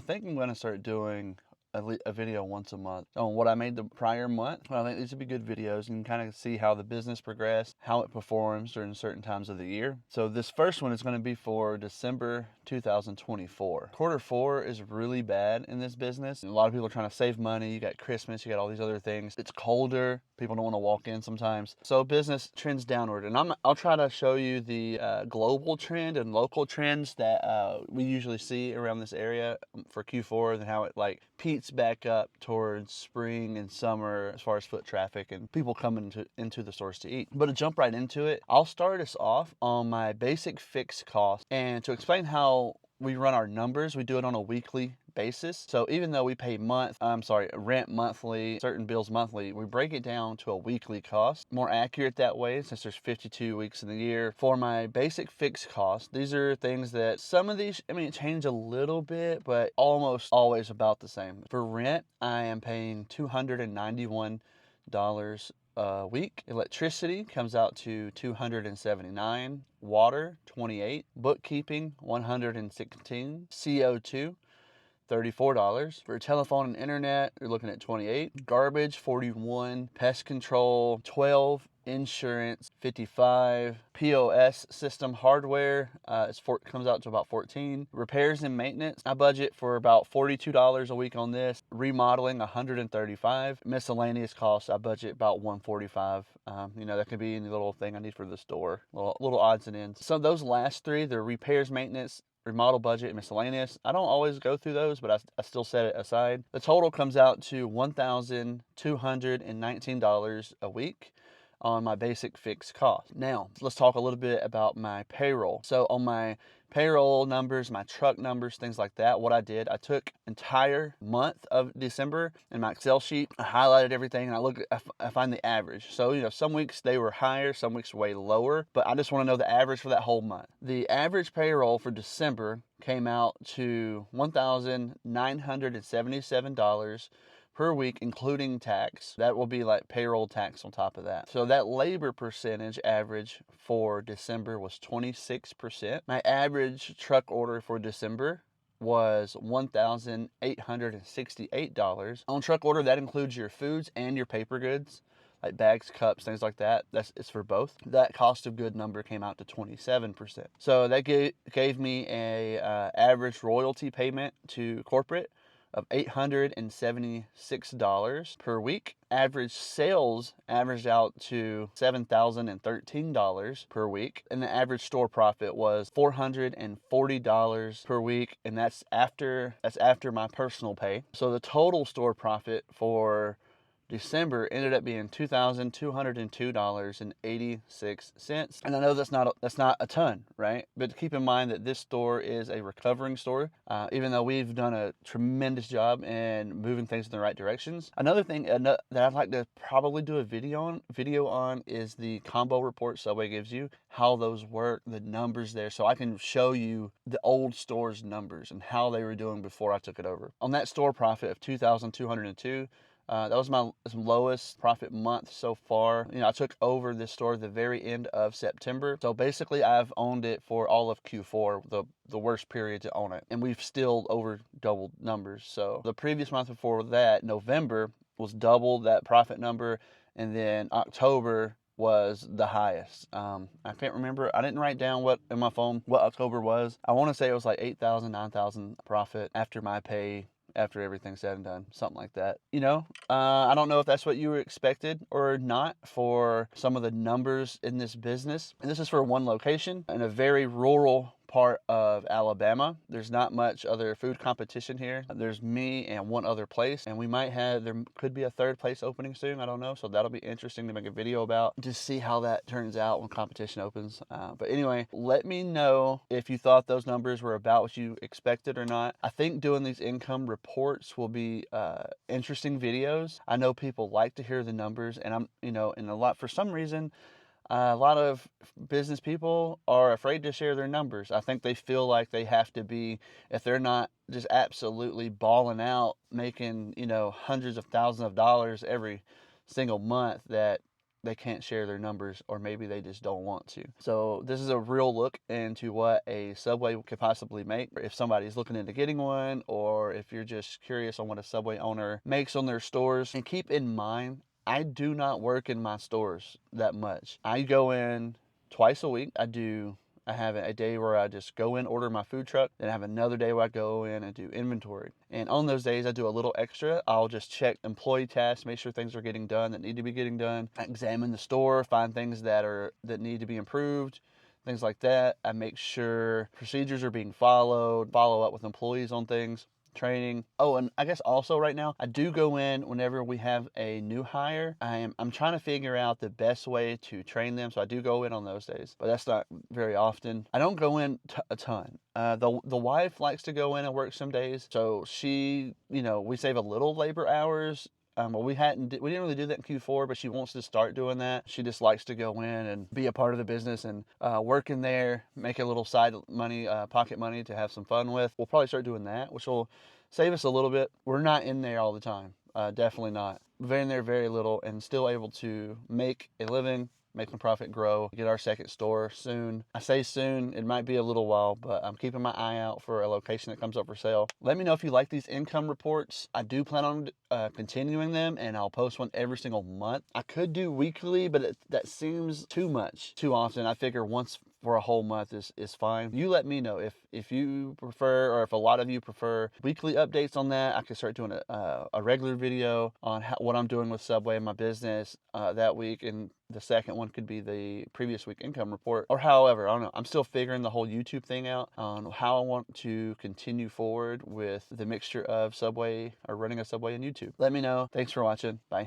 think I'm going to start doing a video once a month on what I made the prior month. I think these would be good videos. You can kind of see how the business progressed, how it performs during certain times of the year. So this first one is going to be for December 2024. Quarter four is really bad in this business. A lot of people are trying to save money. You got Christmas, you got all these other things. It's colder. People don't want to walk in sometimes. So business trends downward. And I'll try to show you the global trend and local trends that we usually see around this area for Q4, and how it like peaks back up towards spring and summer as far as foot traffic and people coming into the stores to eat. But to jump right into it, I'll start us off on my basic fixed cost. And to explain how we run our numbers, we do it on a weekly basis. So even though we pay rent monthly, certain bills monthly, we break it down to a weekly cost. More accurate that way, since there's 52 weeks in the year. For my basic fixed cost, these are things that some of these, change a little bit, but almost always about the same. For rent, I am paying $291 a week. Electricity comes out to $279. Water, $28. Bookkeeping, $116. CO2, $34. For telephone and internet, you're looking at $28. Garbage, $41. Pest control, $12. Insurance, $55. POS system hardware comes out to about $14. Repairs and maintenance, I budget for about $42 a week on this. Remodeling, $135. Miscellaneous costs, I budget about $145. That could be any little thing I need for the store, little odds and ends. So those last three, the repairs, maintenance, remodel, budget, and miscellaneous, I don't always go through those, but I still set it aside. The total comes out to $1,219 a week on my basic fixed cost. Now, let's talk a little bit about my payroll. So on my payroll numbers, my truck numbers, things like that, what I did, I took entire month of December in my Excel sheet, I highlighted everything, and I find the average. So, some weeks they were higher, some weeks way lower, but I just want to know the average for that whole month. The average payroll for December came out to $1,977 per week, including tax. That will be like payroll tax on top of that. So that labor percentage average for December was 26%. My average truck order for December was $1,868. On truck order, that includes your foods and your paper goods, like bags, cups, things like that. It's for both. That cost of good number came out to 27%. So that gave me a average royalty payment to corporate of $876 per week. Average sales averaged out to $7,013 per week. And the average store profit was $440 per week. And that's after my personal pay. So the total store profit for December ended up being $2,202.86. And I know that's not a ton, right? But keep in mind that this store is a recovering store, even though we've done a tremendous job in moving things in the right directions. Another thing that I'd like to probably do a video on is the combo report Subway gives you, how those work, the numbers there, so I can show you the old store's numbers and how they were doing before I took it over. On that store profit of $2,202, that was my lowest profit month so far. I took over this store at the very end of September. So basically I've owned it for all of Q4, the worst period to own it. And we've still over doubled numbers. So the previous month before that, November, was double that profit number. And then October was the highest. I can't remember. I didn't write down in my phone what October was. I want to say it was like 8,000, 9,000 profit after my pay, after everything's said and done, something like that. I don't know if that's what you were expected or not for some of the numbers in this business. And this is for one location in a very rural part of Alabama. There's not much other food competition here. There's me and one other place, and there could be a third place opening soon. I don't know. So that'll be interesting to make a video about, to see how that turns out when competition opens. But anyway, let me know if you thought those numbers were about what you expected or not. I think doing these income reports will be interesting videos. I know people like to hear the numbers, and for some reason, a lot of business people are afraid to share their numbers. I think they feel like they have to be, if they're not just absolutely balling out, making, hundreds of thousands of dollars every single month, that they can't share their numbers, or maybe they just don't want to. So this is a real look into what a Subway could possibly make if somebody's looking into getting one, or if you're just curious on what a Subway owner makes on their stores. And keep in mind, I do not work in my stores that much. I go in twice a week. I have a day where I just go in, order my food truck. Then I have another day where I go in and do inventory. And on those days, I do a little extra. I'll just check employee tasks, make sure things are getting done that need to be getting done. I examine the store, find things that need to be improved, things like that. I make sure procedures are being followed, follow up with employees on things, training. Oh, and I guess also right now, I do go in whenever we have a new hire. I'm trying to figure out the best way to train them, so I do go in on those days, but that's not very often. I don't go in a ton. The wife likes to go in and work some days, so she, we save a little labor hours. Well, we didn't really do that in Q4, but she wants to start doing that. She just likes to go in and be a part of the business and work in there, make a little side money, pocket money to have some fun with. We'll probably start doing that, which will save us a little bit. We're not in there all the time. Definitely not. We're in there very little and still able to make a living, make the profit grow, get our second store soon. I say soon, it might be a little while, but I'm keeping my eye out for a location that comes up for sale. Let me know if you like these income reports. I do plan on continuing them, and I'll post one every single month. I could do weekly, but that seems too much, too often. I figure once for a whole month is fine. You let me know if you prefer, or if a lot of you prefer weekly updates on that. I could start doing a regular video on what I'm doing with Subway and my business that week, and the second one could be the previous week income report, or however, I don't know. I'm still figuring the whole YouTube thing out on how I want to continue forward with the mixture of Subway, or running a Subway and YouTube. Let me know. Thanks for watching. Bye.